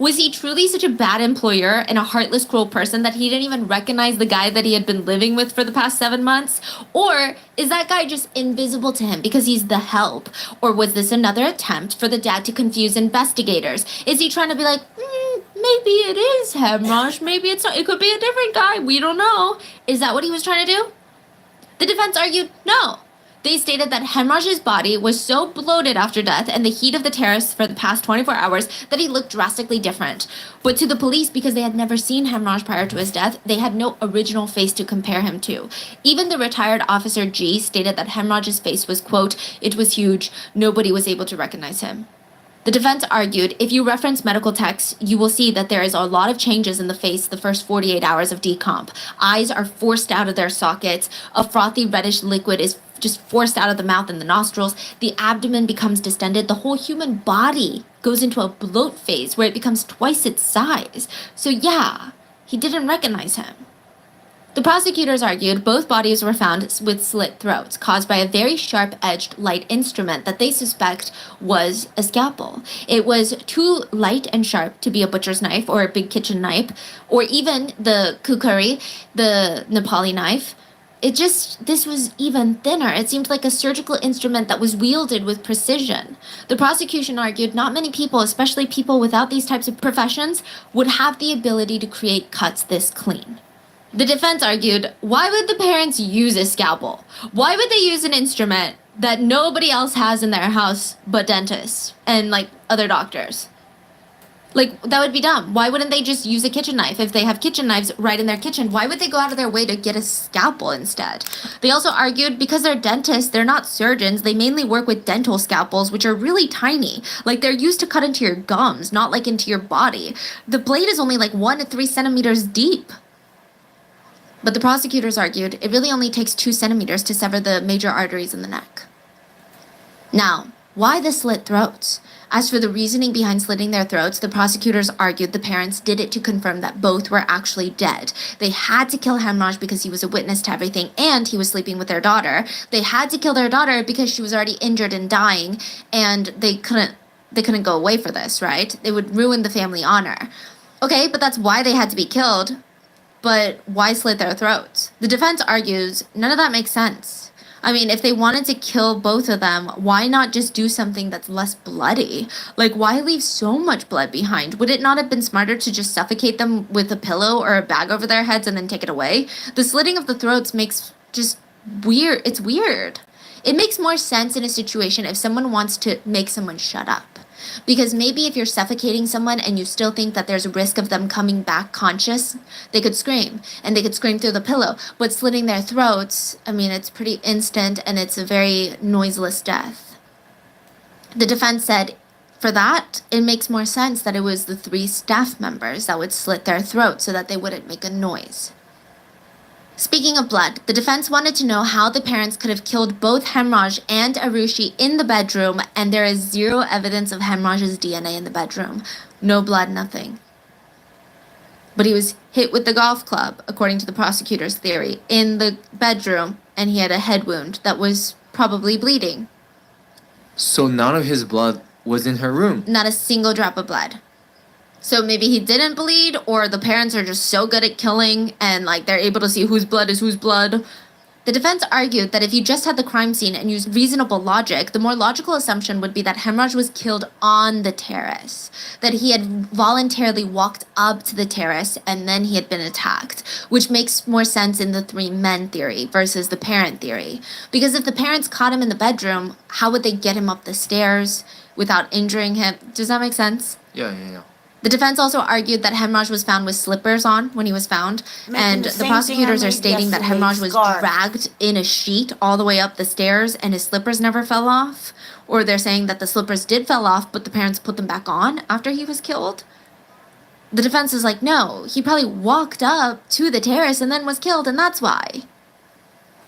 Was he truly such a bad employer and a heartless, cruel person that he didn't even recognize the guy that he had been living with for the past 7 months? Or is that guy just invisible to him because he's the help? Or was this another attempt for the dad to confuse investigators? Is he trying to be like, maybe it is Hemraj, maybe it's not, it could be a different guy, we don't know. Is that what he was trying to do? The defense argued no. They stated that Hemraj's body was so bloated after death and the heat of the terrace for the past 24 hours that he looked drastically different. But to the police, because they had never seen Hemraj prior to his death, they had no original face to compare him to. Even the retired officer G stated that Hemraj's face was, quote, "It was huge. Nobody was able to recognize him." The defense argued, if you reference medical texts, you will see that there is a lot of changes in the face the first 48 hours of decomp. Eyes are forced out of their sockets. A frothy reddish liquid is just forced out of the mouth and the nostrils. The abdomen becomes distended. The whole human body goes into a bloat phase where it becomes twice its size. So yeah, he didn't recognize him. The prosecutors argued both bodies were found with slit throats caused by a very sharp-edged light instrument that they suspect was a scalpel. It was too light and sharp to be a butcher's knife or a big kitchen knife, or even the kukuri, the Nepali knife. This was even thinner. It seemed like a surgical instrument that was wielded with precision. The prosecution argued not many people, especially people without these types of professions, would have the ability to create cuts this clean. The defense argued, why would the parents use a scalpel? Why would they use an instrument that nobody else has in their house but dentists and, like, other doctors? Like, that would be dumb. Why wouldn't they just use a kitchen knife? If they have kitchen knives right in their kitchen, why would they go out of their way to get a scalpel instead? They also argued because they're dentists, they're not surgeons. They mainly work with dental scalpels, which are really tiny. Like, they're used to cut into your gums, not like into your body. The blade is only like 1 to 3 centimeters deep. But the prosecutors argued it really only takes 2 centimeters to sever the major arteries in the neck. Now, why the slit throats? As for the reasoning behind slitting their throats, the prosecutors argued the parents did it to confirm that both were actually dead. They had to kill Hemraj because he was a witness to everything and he was sleeping with their daughter. They had to kill their daughter because she was already injured and dying, and they couldn't go away for this, right? It would ruin the family honor. Okay, but that's why they had to be killed. But why slit their throats? The defense argues none of that makes sense. I mean, if they wanted to kill both of them, why not just do something that's less bloody? Like, why leave so much blood behind? Would it not have been smarter to just suffocate them with a pillow or a bag over their heads and then take it away? The slitting of the throats makes just weird. It's weird. It makes more sense in a situation if someone wants to make someone shut up. Because maybe if you're suffocating someone and you still think that there's a risk of them coming back conscious, they could scream, and they could scream through the pillow. But slitting their throats, I mean, it's pretty instant, and it's a very noiseless death. The defense said, for that, it makes more sense that it was the 3 staff members that would slit their throats so that they wouldn't make a noise. Speaking of blood, the defense wanted to know how the parents could have killed both Hemraj and Arushi in the bedroom, and there is zero evidence of Hemraj's DNA in the bedroom. No blood, nothing. But he was hit with the golf club, according to the prosecutor's theory, in the bedroom, and he had a head wound that was probably bleeding. So none of his blood was in her room? Not a single drop of blood. So maybe he didn't bleed, or the parents are just so good at killing and like they're able to see whose blood is whose blood. The defense argued that if you just had the crime scene and used reasonable logic, the more logical assumption would be that Hemraj was killed on the terrace, that he had voluntarily walked up to the terrace and then he had been attacked, which makes more sense in the 3 men theory versus the parent theory. Because if the parents caught him in the bedroom, how would they get him up the stairs without injuring him? Does that make sense? Yeah. The defense also argued that Hemraj was found with slippers on when he was found, and the prosecutors are stating that Hemraj was dragged in a sheet all the way up the stairs and his slippers never fell off, or they're saying that the slippers did fell off but the parents put them back on after he was killed. The defense is like, no, he probably walked up to the terrace and then was killed, and that's why.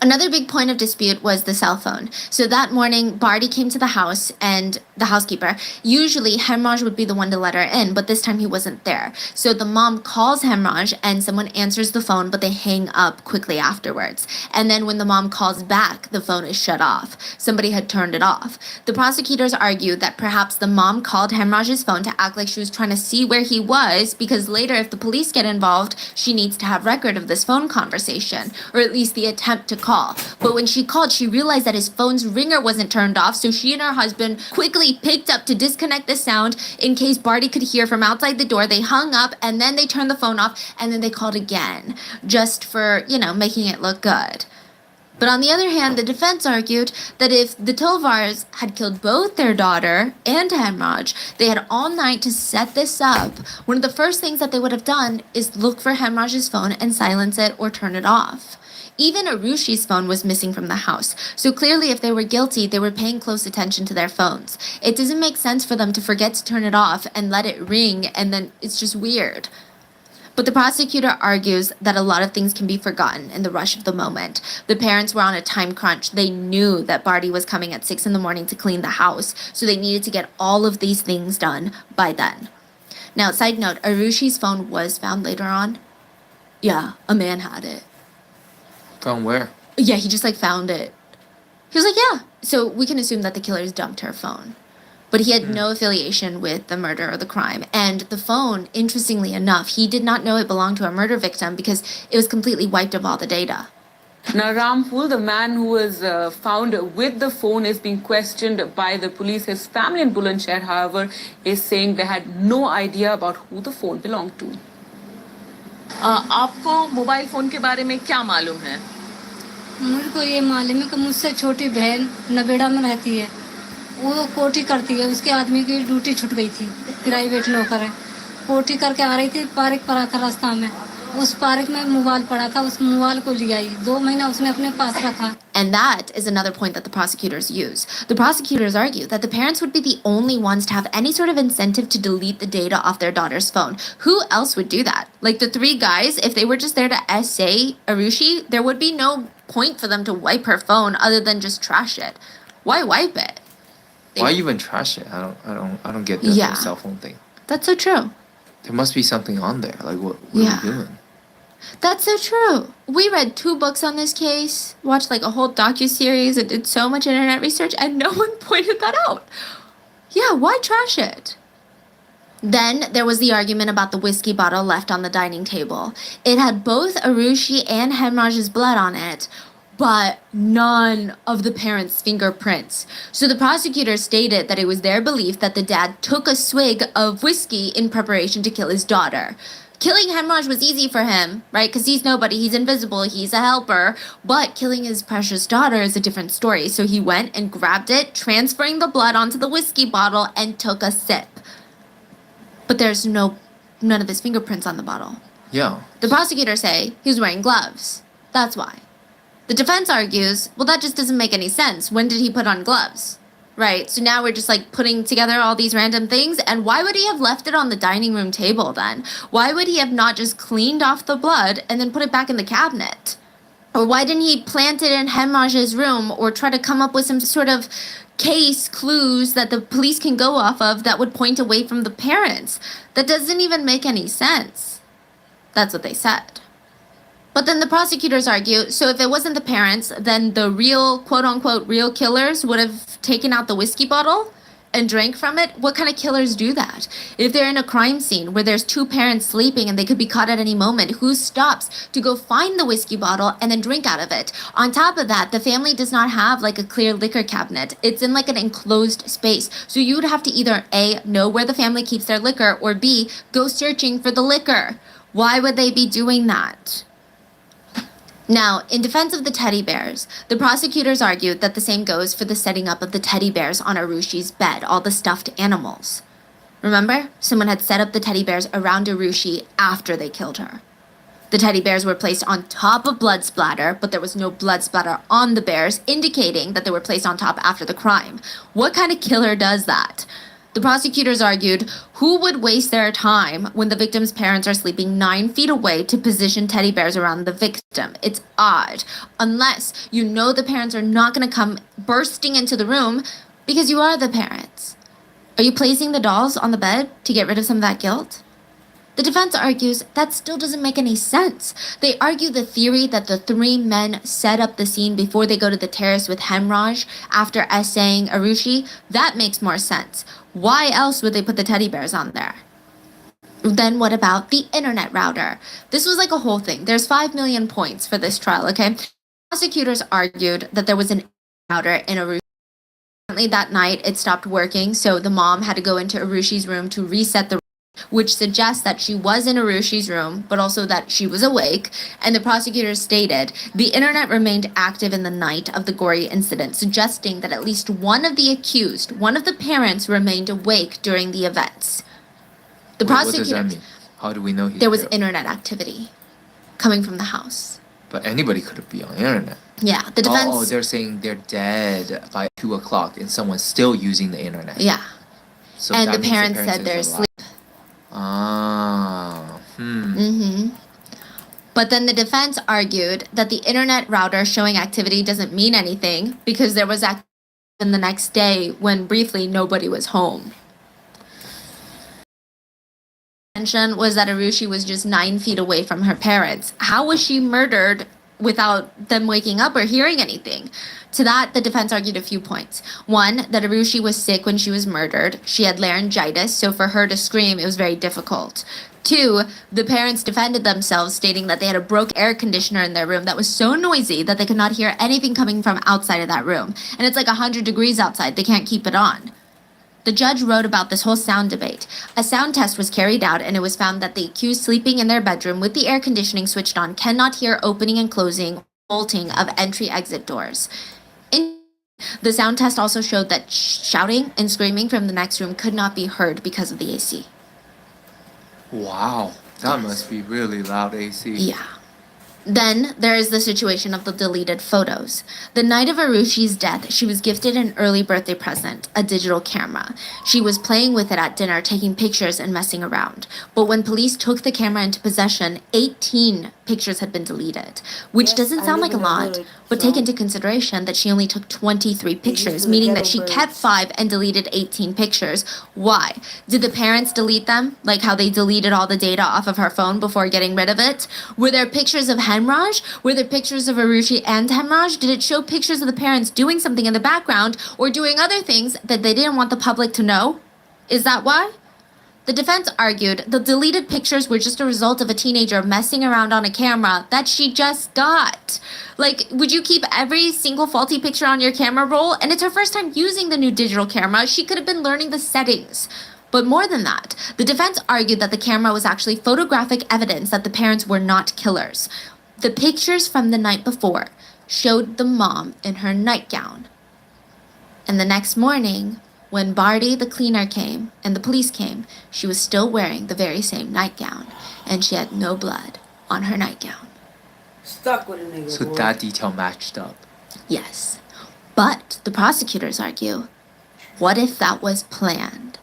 Another big point of dispute was the cell phone. So that morning, Barty came to the house and the housekeeper. Usually, Hemraj would be the one to let her in, but this time he wasn't there. So the mom calls Hemraj and someone answers the phone, but they hang up quickly afterwards. And then when the mom calls back, the phone is shut off. Somebody had turned it off. The prosecutors argued that perhaps the mom called Hemraj's phone to act like she was trying to see where he was, because later, if the police get involved, she needs to have record of this phone conversation, or at least the attempt to call. But when she called, she realized that his phone's ringer wasn't turned off, so she and her husband quickly picked up to disconnect the sound in case Barty could hear from outside the door. They hung up, and then they turned the phone off, and then they called again, just for, making it look good. But on the other hand, the defense argued that if the Tilvars had killed both their daughter and Hemraj, they had all night to set this up. One of the first things that they would have done is look for Hemraj's phone and silence it or turn it off. Even Arushi's phone was missing from the house, so clearly if they were guilty, they were paying close attention to their phones. It doesn't make sense for them to forget to turn it off and let it ring, and then it's just weird. But the prosecutor argues that a lot of things can be forgotten in the rush of the moment. The parents were on a time crunch. They knew that Barty was coming at 6 a.m. to clean the house, so they needed to get all of these things done by then. Now, side note, Arushi's phone was found later on. Yeah, a man had it. From where? Yeah, he just found it. He was like, yeah. So we can assume that the killers dumped her phone. But he had no affiliation with the murder or the crime. And the phone, interestingly enough, he did not know it belonged to a murder victim because it was completely wiped of all the data. Now, Ramphul, the man who was found with the phone, is being questioned by the police. His family in Bulandshahr, however, is saying they had no idea about who the phone belonged to. आपको mobile phone के बारे में क्या मालूम है? मुझे को ये मालूम है कि मुझसे छोटी बहन नवेड़ा में रहती है, वो कोठी करती है, उसके आदमी की ड्यूटी छूट गई थी, प्राइवेट नौकर है, कोठी करके आ रही थी, पार्क पड़ा था रास्ता में, उस पार्क में मोबाइल पड़ा था, उस मोबाइल को ले आई, 2 महीना उसने अपने पास रखा. And that is another point that the prosecutors use. The prosecutors argue that the parents would be the only ones to have any sort of incentive to delete the data off their daughter's phone. Who else would do that? Like the 3 guys, if they were just there to essay Arushi, there would be no point for them to wipe her phone other than just trash it. Why wipe it? Why even trash it? I don't get the Yeah. whole cell phone thing. That's so true. There must be something on there. Like what Yeah. are you doing? That's so true. We read 2 books on this case, watched a whole docuseries, and did so much internet research, and no one pointed that out. Yeah, why trash it? Then there was the argument about the whiskey bottle left on the dining table. It had both Arushi and Hemraj's blood on it, but none of the parents' fingerprints. So the prosecutors stated that it was their belief that the dad took a swig of whiskey in preparation to kill his daughter. Killing Hemraj was easy for him, right? Because he's nobody, he's invisible, he's a helper. But killing his precious daughter is a different story. So he went and grabbed it, transferring the blood onto the whiskey bottle, and took a sip. But there's none of his fingerprints on the bottle. Yeah. The prosecutors say he was wearing gloves. That's why. The defense argues, well, that just doesn't make any sense. When did he put on gloves? Right, so now we're just putting together all these random things, and why would he have left it on the dining room table then? Why would he have not just cleaned off the blood and then put it back in the cabinet? Or why didn't he plant it in Hemraj's room or try to come up with some sort of case clues that the police can go off of that would point away from the parents? That doesn't even make any sense. That's what they said. But then the prosecutors argue, so if it wasn't the parents, then the real, quote-unquote, real killers would have taken out the whiskey bottle and drank from it? What kind of killers do that? If they're in a crime scene where there's 2 parents sleeping and they could be caught at any moment, who stops to go find the whiskey bottle and then drink out of it? On top of that, the family does not have a clear liquor cabinet. It's in an enclosed space. So you would have to either A, know where the family keeps their liquor, or B, go searching for the liquor. Why would they be doing that? Now, in defense of the teddy bears, the prosecutors argued that the same goes for the setting up of the teddy bears on Arushi's bed, all the stuffed animals. Remember? Someone had set up the teddy bears around Arushi after they killed her. The teddy bears were placed on top of blood splatter, but there was no blood splatter on the bears, indicating that they were placed on top after the crime. What kind of killer does that? The prosecutors argued, who would waste their time when the victim's parents are sleeping 9 feet away to position teddy bears around the victim? It's odd. Unless you know the parents are not going to come bursting into the room because you are the parents. Are you placing the dolls on the bed to get rid of some of that guilt? The defense argues that still doesn't make any sense. They argue the theory that the 3 men set up the scene before they go to the terrace with Hemraj after essaying Arushi. That makes more sense. Why else would they put the teddy bears on there? Then what about the internet router? This was like a whole thing. There's 5 million points for this trial, okay? Prosecutors argued that there was an router in Arushi. Apparently that night it stopped working, so the mom had to go into Arushi's room to reset the, which suggests that she was in Arushi's room, but also that she was awake. And the prosecutors stated the internet remained active in the night of the gory incident, suggesting that at least one of the accused, one of the parents, remained awake during the events. The prosecutors, what does that mean? How do we know there was internet activity coming from the house. But anybody could be on the internet. Yeah, the defense. Oh, they're saying they're dead by 2 o'clock and someone's still using the internet. Yeah. So And that the means parents said is they're alive. asleep. Ah. But then the defense argued that the internet router showing activity doesn't mean anything because there was activity the next day when briefly nobody was home. Mention was that Arushi was just 9 feet away from her parents. How was she murdered without them waking up or hearing anything? To that, the defense argued a few points. One, that Arushi was sick when she was murdered. She had laryngitis, so for her to scream, it was very difficult. 2, the parents defended themselves, stating that they had a broken air conditioner in their room that was so noisy that they could not hear anything coming from outside of that room. And it's like 100 degrees outside. They can't keep it on. The judge wrote about this whole sound debate. A sound test was carried out, and it was found that the accused sleeping in their bedroom with the air conditioning switched on cannot hear opening and closing, bolting of entry-exit doors. The sound test also showed that shouting and screaming from the next room could not be heard because of the AC. Wow. That must be really loud AC. Yeah. Then there is the situation of the deleted photos. The night of Arushi's death, she was gifted an early birthday present, a digital camera. She was playing with it at dinner, taking pictures and messing around. But when police took the camera into possession, 18 pictures had been deleted, which doesn't sound like a lot, but take into consideration that she only took 23 pictures, meaning that she kept 5 and deleted 18 pictures. Why? Did the parents delete them, like how they deleted all the data off of her phone before getting rid of it? Were there pictures of Hemraj? Were there pictures of Arushi and Hemraj? Did it show pictures of the parents doing something in the background or doing other things that they didn't want the public to know? Is that why? The defense argued the deleted pictures were just a result of a teenager messing around on a camera that she just got. Like, would you keep every single faulty picture on your camera roll? And it's her first time using the new digital camera. She could have been learning the settings. But more than that, the defense argued that the camera was actually photographic evidence that the parents were not killers. The pictures from the night before showed the mom in her nightgown. And the next morning, when Barty, the cleaner, came and the police came, she was still wearing the very same nightgown, and she had no blood on her nightgown. Stuck with a nigga. So boy. that detail matched up. Yes. But the prosecutors argue, what if that was planned?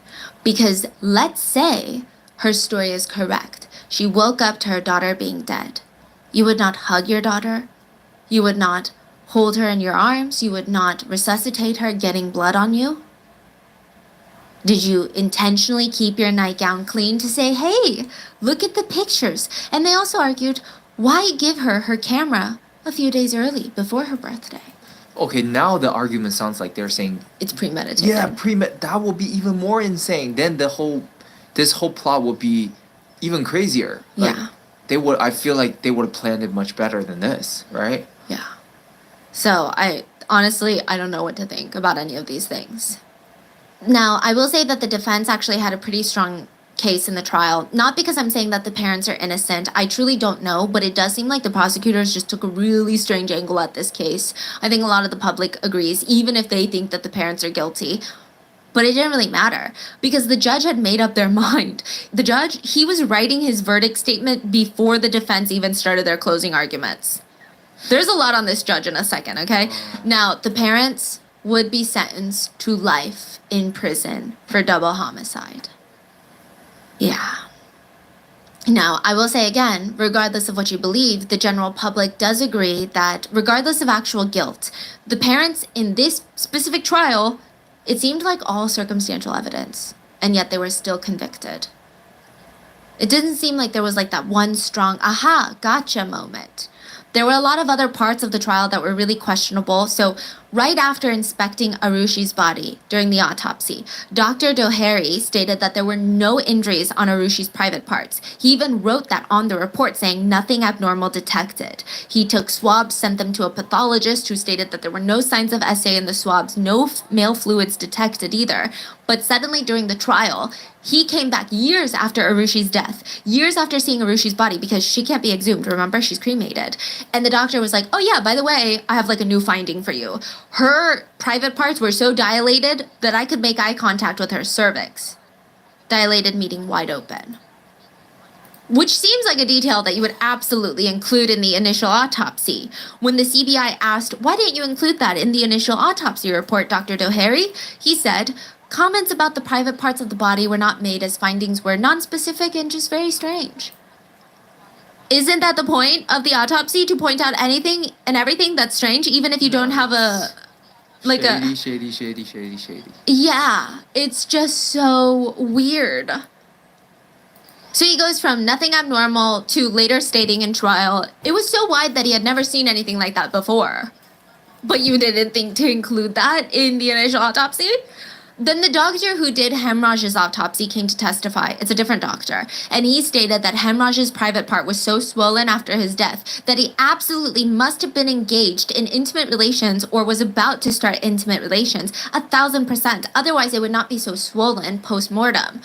Because let's say her story is correct. She woke up to her daughter being dead. You would not hug your daughter. You would not hold her in your arms. You would not resuscitate her getting blood on you. Did you intentionally keep your nightgown clean to say, hey, look at the pictures? And they also argued, why give her her camera a few days early before her birthday? Okay, now the argument sounds like they're saying, It's premeditated. yeah, that will be even more insane. Then this whole plot would be even crazier. Like, Yeah. I feel like they would have planned it much better than this, right? Yeah. So I don't know what to think about any of these things. Now, I will say that the defense actually had a pretty strong case in the trial. Not because I'm saying that the parents are innocent. I truly don't know, but it does seem like the prosecutors just took a really strange angle at this case. I think a lot of the public agrees, even if they think that the parents are guilty. But it didn't really matter because the judge had made up their mind. The judge, he was writing his verdict statement before the defense even started their closing arguments. There's a lot on this judge in a second, okay? Now, the parents, would be sentenced to life in prison for double homicide. Yeah. Now, I will say again, regardless of what you believe, the general public does agree that regardless of actual guilt, the parents in this specific trial, it seemed like all circumstantial evidence, and yet they were still convicted. It didn't seem like there was like that one strong, aha, gotcha moment. There were a lot of other parts of the trial that were really questionable. So right after inspecting Arushi's body during the autopsy, Dr. Doherty stated that there were no injuries on Arushi's private parts. He even wrote that on the report, saying nothing abnormal detected. He took swabs, sent them to a pathologist who stated that there were no signs of SA in the swabs, no male fluids detected either. But suddenly during the trial, he came back years after Arushi's death, years after seeing Arushi's body, because she can't be exhumed, remember? She's cremated. And the doctor was like, oh yeah, by the way, I have like a new finding for you. Her private parts were so dilated that I could make eye contact with her cervix. Dilated meaning wide open. Which seems like a detail that you would absolutely include in the initial autopsy. When the CBI asked, why didn't you include that in the initial autopsy report, Dr. Doherty? He said, comments about the private parts of the body were not made, as findings were non-specific and just very strange. Isn't that the point of the autopsy, to point out anything and everything that's strange, even if you don't have a, like shady. Yeah, it's just so weird. So he goes from nothing abnormal to later stating in trial, it was so wide that he had never seen anything like that before. But you didn't think to include that in the initial autopsy? Then the doctor who did Hemraj's autopsy came to testify. It's a different doctor. And he stated that Hemraj's private part was so swollen after his death that he absolutely must have been engaged in intimate relations or was about to start intimate relations, 1,000%. Otherwise, it would not be so swollen post-mortem.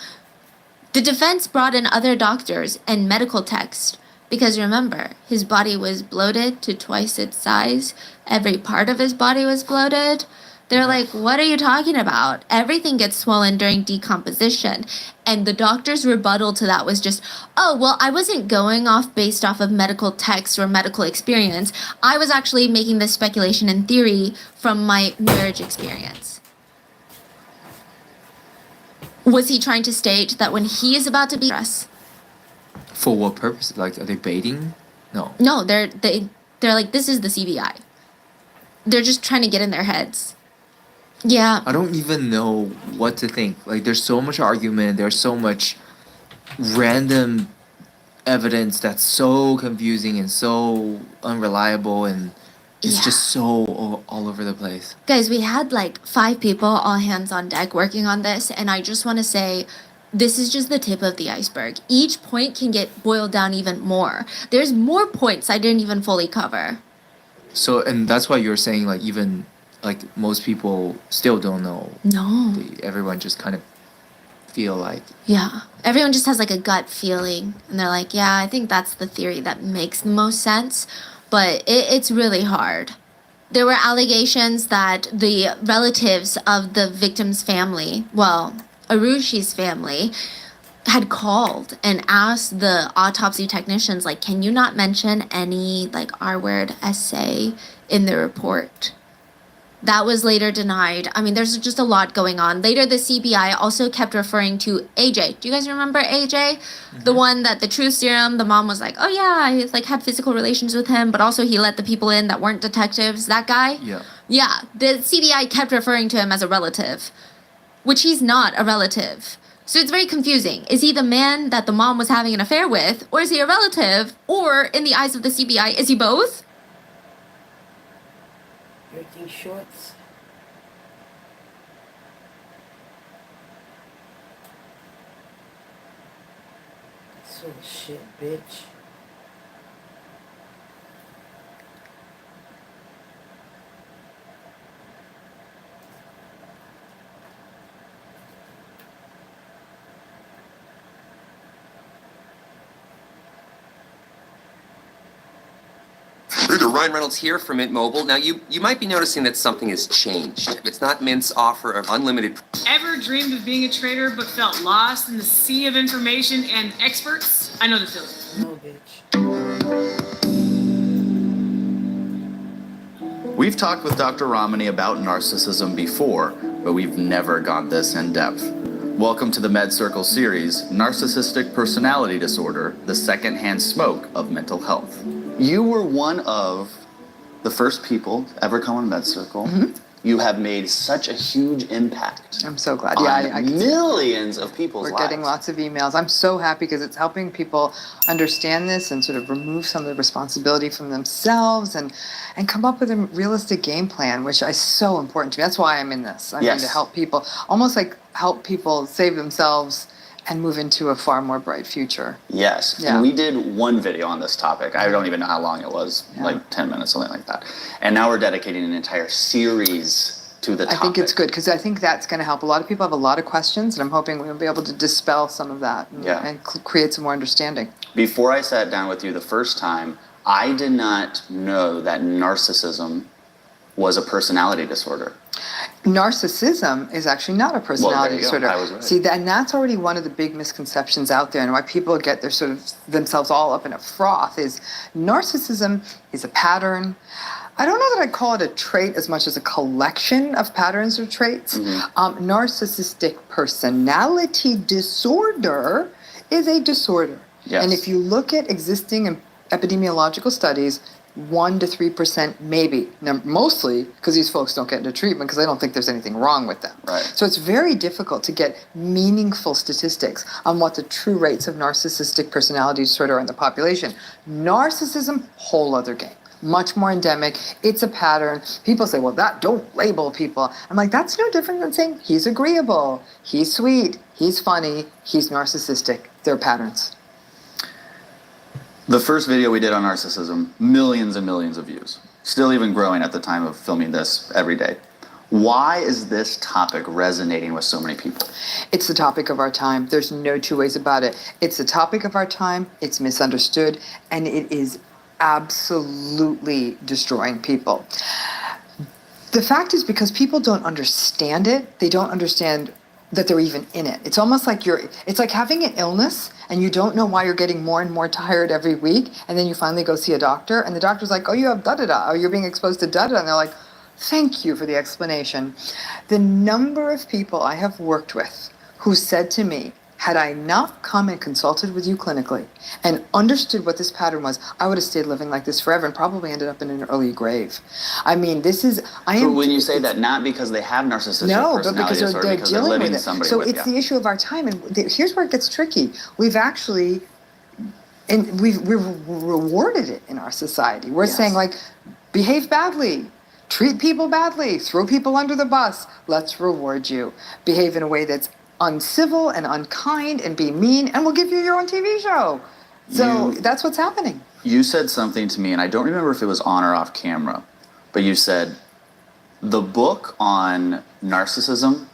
The defense brought in other doctors and medical texts because remember, his body was bloated to twice its size. Every part of his body was bloated. They're like, what are you talking about? Everything gets swollen during decomposition. And the doctor's rebuttal to that was just, oh, well, I wasn't going off based off of medical texts or medical experience. I was actually making this speculation and theory from my marriage experience. Was he trying to state that when he is about to be For what purpose? Like, are they baiting? No. No, they're like, this is the CBI. They're just trying to get in their heads. Yeah. I don't even know what to think. Like, there's so much argument. There's so much random evidence that's so confusing and so unreliable, and it's just so all over the place. Guys, we had like 5 people, all hands on deck, working on this, and I just want to say, this is just the tip of the iceberg. Each point can get boiled down even more. There's more points I didn't even fully cover. So, and that's why you're saying, like, even like most people still don't know. No. Everyone just kind of feel like. Yeah. Everyone just has like a gut feeling, and they're like, yeah, I think that's the theory that makes the most sense, but it's really hard. There were allegations that the relatives of the victim's family, well, Arushi's family, had called and asked the autopsy technicians, like, can you not mention any like R-word essay in the report? That was later denied. I mean, there's just a lot going on. Later, the CBI also kept referring to AJ. Do you guys remember AJ? Mm-hmm. The one that the truth serum, the mom was like, oh yeah, he like had physical relations with him, but also he let the people in that weren't detectives. That guy? Yeah. Yeah, the CBI kept referring to him as a relative, which he's not a relative. So it's very confusing. Is he the man that the mom was having an affair with, or is he a relative, or in the eyes of the CBI, is he both? Breaking shorts. Sort of shit, bitch. Ryan Reynolds here from Mint Mobile. Now, you might be noticing that something has changed. It's not Mint's offer of unlimited... Ever dreamed of being a trader but felt lost in the sea of information and experts? I know the feeling. No, bitch. We We've talked with Dr. Ramani about narcissism before, but we've never gone this in depth. Welcome to the Med Circle series, Narcissistic Personality Disorder, the Secondhand Smoke of Mental Health. You were one of the first people to ever come on Med Circle. Mm-hmm. You have made such a huge impact. I'm so glad. On Yeah, I can see millions of people's we're lives. getting lots of emails. I'm so happy because it's helping people understand this and sort of remove some of the responsibility from themselves and come up with a realistic game plan, which is so important to me. That's why I'm in this. I'm Yes. going to help people, almost like help people save themselves and move into a far more bright future. Yes. Yeah. And we did one video on this topic. I don't even know how long it was, like 10 minutes, something like that. And now we're dedicating an entire series to the topic. I think it's good because I think that's going to help. A lot of people have a lot of questions, and I'm hoping we'll be able to dispel some of that and create some more understanding. Before I sat down with you the first time, I did not know that narcissism was a personality disorder. Narcissism is actually not a personality you go. disorder. I was right. See, and that's already one of the big misconceptions out there, and why people get their sort of themselves all up in a froth is narcissism is a pattern. I don't know that I'd call it a trait as much as a collection of patterns or traits. Narcissistic personality disorder is a disorder. Yes. And if you look at existing epidemiological studies, 1 to 3% maybe. Now, mostly because these folks don't get into treatment because they don't think there's anything wrong with them. Right. So it's very difficult to get meaningful statistics on what the true rates of narcissistic personality disorder are in the population. Narcissism, whole other game. Much more endemic. It's a pattern. People say, well, don't label people. I'm like, that's no different than saying he's agreeable, he's sweet, he's funny, he's narcissistic. They're patterns. The first video we did on narcissism, millions and millions of views. Still even growing at the time of filming this every day. Why is this topic resonating with so many people? It's the topic of our time. There's no two ways about it. It's the topic of our time. It's misunderstood, and it is absolutely destroying people. The fact is because people don't understand it, they don't understand that they're even in it. It's almost like it's like having an illness and you don't know why you're getting more and more tired every week, and then you finally go see a doctor and the doctor's like, oh, you have da-da-da, or you're being exposed to da-da-da, and they're like, thank you for the explanation. The number of people I have worked with who said to me, had I not come and consulted with you clinically and understood what this pattern was, I would have stayed living like this forever and probably ended up in an early grave. I mean, But when you say that, not because they have narcissistic no, but personality because disorder, they're because they're dealing living with it. somebody So with it's the issue of our time, and here's where it gets tricky. We've actually, and we've rewarded it in our society. We're saying like, behave badly, treat people badly, throw people under the bus. Let's reward you. Behave in a way that's uncivil and unkind and be mean, and we'll give you your own TV show. So that's what's happening. You said something to me, and I don't remember if it was on or off camera, but you said the book on narcissism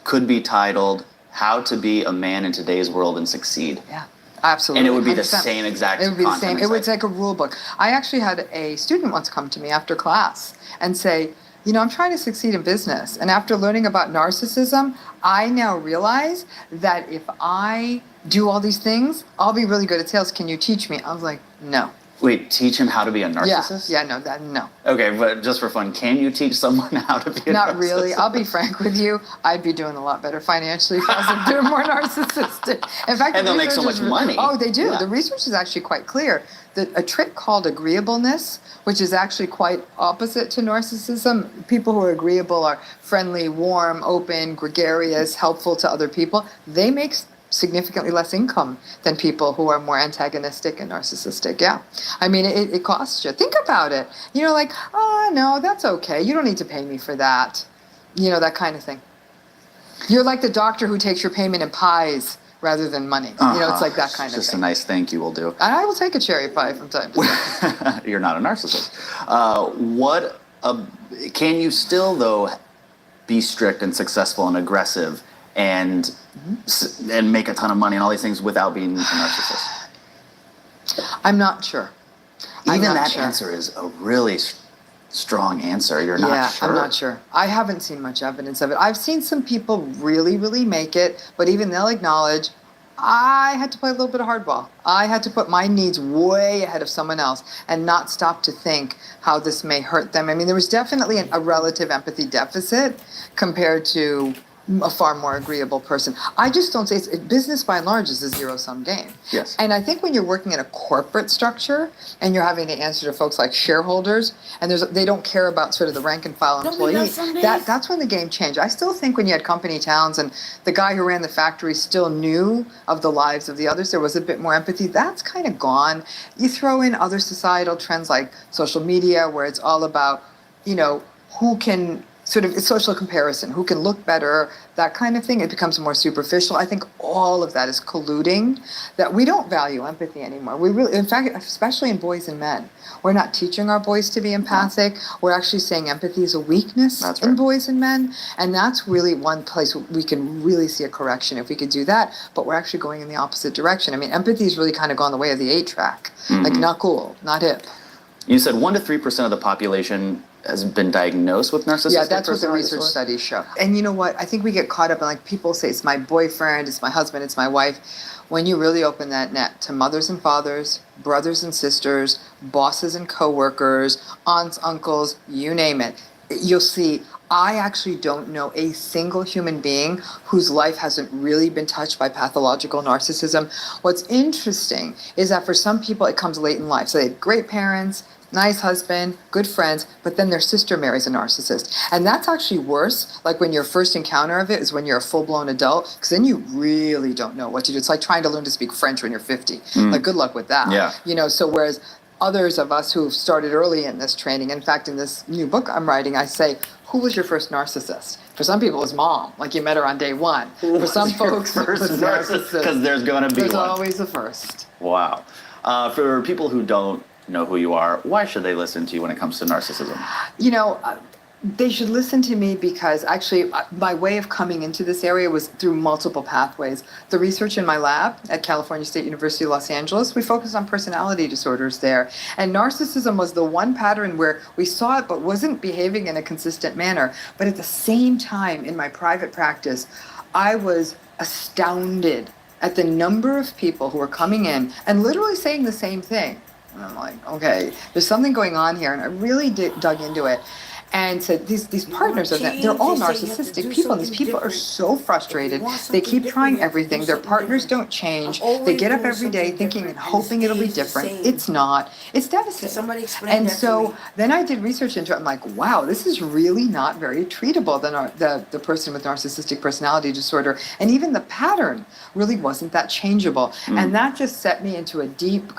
could be titled How to Be a Man in Today's World and Succeed. Yeah, absolutely. And it would be the 100%. same exact It would be the same. content, It was like a rule book. I actually had a student once come to me after class and say, you know, I'm trying to succeed in business. And after learning about narcissism, I now realize that if I do all these things, I'll be really good at sales. Can you teach me? I was like, no. Wait, teach him how to be a narcissist? Yeah, no. Okay, but just for fun, can you teach someone how to be a narcissist? Not really. I'll be frank with you. I'd be doing a lot better financially if I was doing more narcissistic. In fact, And they'll make so much money. Oh, they do. Yeah. The research is actually quite clear. That a trait called agreeableness, which is actually quite opposite to narcissism. People who are agreeable are friendly, warm, open, gregarious, helpful to other people. They make significantly less income than people who are more antagonistic and narcissistic. Yeah. I mean, it costs you. Think about it. You know, like, oh, no, that's okay. You don't need to pay me for that. You know, that kind of thing. You're like the doctor who takes your payment in pies rather than money. You know, it's like that kind of Just thing. a nice thank you will do. And I will take a cherry pie from time to time. You're not a narcissist. Can you still, though, be strict and successful and aggressive and make a ton of money and all these things without being a narcissist? I'm not sure. Even I'm not that sure. answer is a really strong answer. You're not sure. I'm not sure. I haven't seen much evidence of it. I've seen some people really, really make it, but even they'll acknowledge, I had to play a little bit of hardball. I had to put my needs way ahead of someone else and not stop to think how this may hurt them. I mean, there was definitely a relative empathy deficit compared to a far more agreeable person. I just don't say business by and large is a zero-sum game. Yes. And I think when you're working in a corporate structure and you're having to answer to folks like shareholders and they don't care about sort of the rank and file Don't we employee, love Sundays? that's when the game changed. I still think when you had company towns and the guy who ran the factory still knew of the lives of the others, there was a bit more empathy. That's kind of gone. You throw in other societal trends like social media where it's all about, who can sort of it's social comparison, who can look better, that kind of thing. It becomes more superficial. I think all of that is colluding that we don't value empathy anymore. We really, in fact, especially in boys and men, we're not teaching our boys to be empathic. We're actually saying empathy is a weakness in boys and men. And that's really one place we can really see a correction if we could do that. But we're actually going in the opposite direction. I mean, empathy has really kind of gone the way of the 8-track. Like, not cool, not hip. You said 1 to 3% of the population has been diagnosed with narcissistic Yeah, that's what the personality research disorder? studies show. And you know what? I think we get caught up in, like, people say it's my boyfriend, it's my husband, it's my wife. When you really open that net to mothers and fathers, brothers and sisters, bosses and coworkers, aunts, uncles, you name it, you'll see I actually don't know a single human being whose life hasn't really been touched by pathological narcissism. What's interesting is that for some people it comes late in life. So they had great parents, nice husband, good friends, but then their sister marries a narcissist. And that's actually worse. Like when your first encounter of it is when you're a full-blown adult, because then you really don't know what to do. It's like trying to learn to speak French when you're 50. Like, good luck with that. Yeah. So whereas others of us who've started early in this training, in fact, in this new book I'm writing, I say, who was your first narcissist? For some people, it was mom, like you met her on day one. For some folks, it was narcissist. Because there's going to be There's one. always a first. Wow. For people who don't know who you are, why should they listen to you when it comes to narcissism? They should listen to me because actually my way of coming into this area was through multiple pathways. The research in my lab at California State University, Los Angeles, we focused on personality disorders there. And narcissism was the one pattern where we saw it but wasn't behaving in a consistent manner. But at the same time, in my private practice, I was astounded at the number of people who were coming in and literally saying the same thing. And I'm like, okay, there's something going on here. And I really dug into it. And said these partners of them, they're all narcissistic people, and these people are so frustrated. They keep trying everything. Their partners don't change. They get up every day thinking and hoping it'll be different. It's not. It's devastating. And so then I did research into it. I'm like, wow, this is really not very treatable, the person with narcissistic personality disorder. And even the pattern really wasn't that changeable. And that just set me into a deep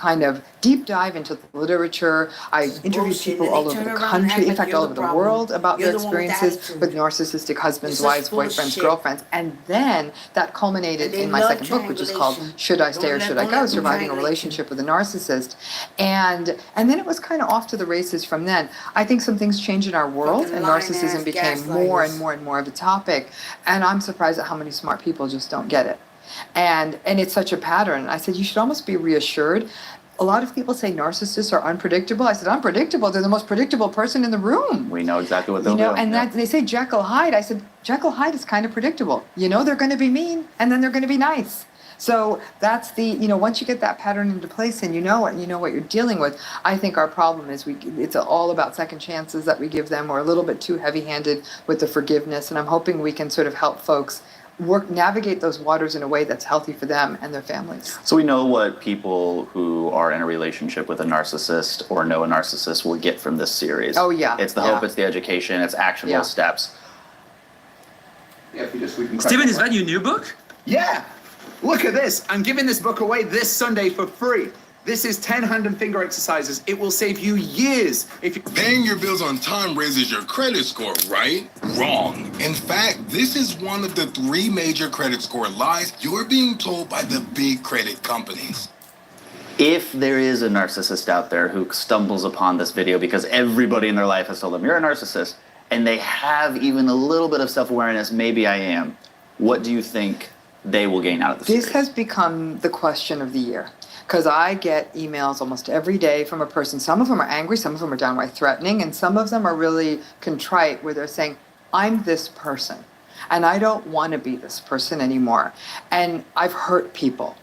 dive into the literature. I interviewed people all over the country, in fact, all over the world about their experiences with narcissistic husbands, wives, boyfriends, girlfriends. And then that culminated in my second book, which is called Should I Stay or Should I Go? Surviving a Relationship with a Narcissist. And then it was kind of off to the races from then. I think some things changed in our world and narcissism became more and more and more of a topic. And I'm surprised at how many smart people just don't get it. And it's such a pattern. I said, you should almost be reassured. A lot of people say narcissists are unpredictable. I said, unpredictable? They're the most predictable person in the room. We know exactly what they'll do. And that they say Jekyll Hyde. I said, Jekyll Hyde is kind of predictable. They're going to be mean, and then they're going to be nice. So that's once you get that pattern into place and you know what you're dealing with, I think our problem is it's all about second chances that we give them. We're a little bit too heavy-handed with the forgiveness, and I'm hoping we can sort of help folks navigate those waters in a way that's healthy for them and their families. So we know what people who are in a relationship with a narcissist or know a narcissist will get from this series. Oh, yeah. It's the hope, it's the education, it's actionable steps. Yeah, if you just sweep and Steven, is that your new book? Yeah! Look at this. I'm giving this book away this Sunday for free. This is 10 hand and finger exercises. It will save you years if you... Paying your bills on time raises your credit score, right? Wrong. In fact, this is one of the 3 major credit score lies you're being told by the big credit companies. If there is a narcissist out there who stumbles upon this video because everybody in their life has told them, you're a narcissist, and they have even a little bit of self-awareness, maybe I am, what do you think they will gain out of this? This has become the question of the year. Because I get emails almost every day from a person. Some of them are angry, some of them are downright threatening, and some of them are really contrite where they're saying, I'm this person. and I don't want to be this person anymore, and I've hurt people.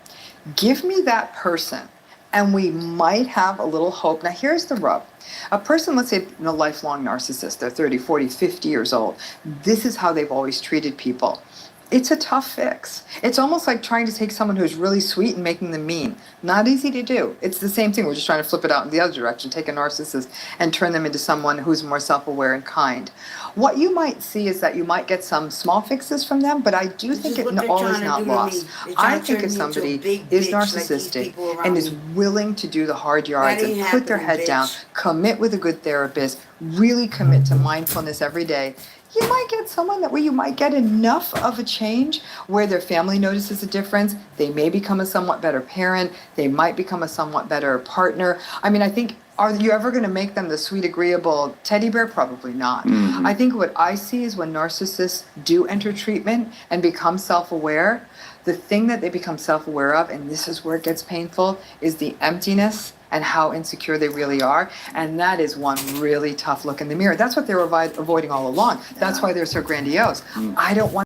Give me that person, and we might have a little hope. Now, here's the rub. A person, let's say, a lifelong narcissist, they're 30, 40, 50 years old. This is how they've always treated people. It's a tough fix. It's almost like trying to take someone who's really sweet and making them mean. Not easy to do. It's the same thing. We're just trying to flip it out in the other direction, take a narcissist and turn them into someone who's more self-aware and kind. What you might see is that you might get some small fixes from them, but I do think it all is not lost. I think if somebody is narcissistic and is willing to do the hard yards and put their head down, commit with a good therapist, really commit to mindfulness every day, you might get someone where you might get enough of a change where their family notices a difference. They may become a somewhat better parent. They might become a somewhat better partner. I mean, I think, are you ever going to make them the sweet, agreeable teddy bear? Probably not. Mm-hmm. I think what I see is when narcissists do enter treatment and become self-aware, the thing that they become self-aware of, and this is where it gets painful, is the emptiness and how insecure they really are. And that is one really tough look in the mirror. That's what they were avoiding all along. That's why they're so grandiose. I don't want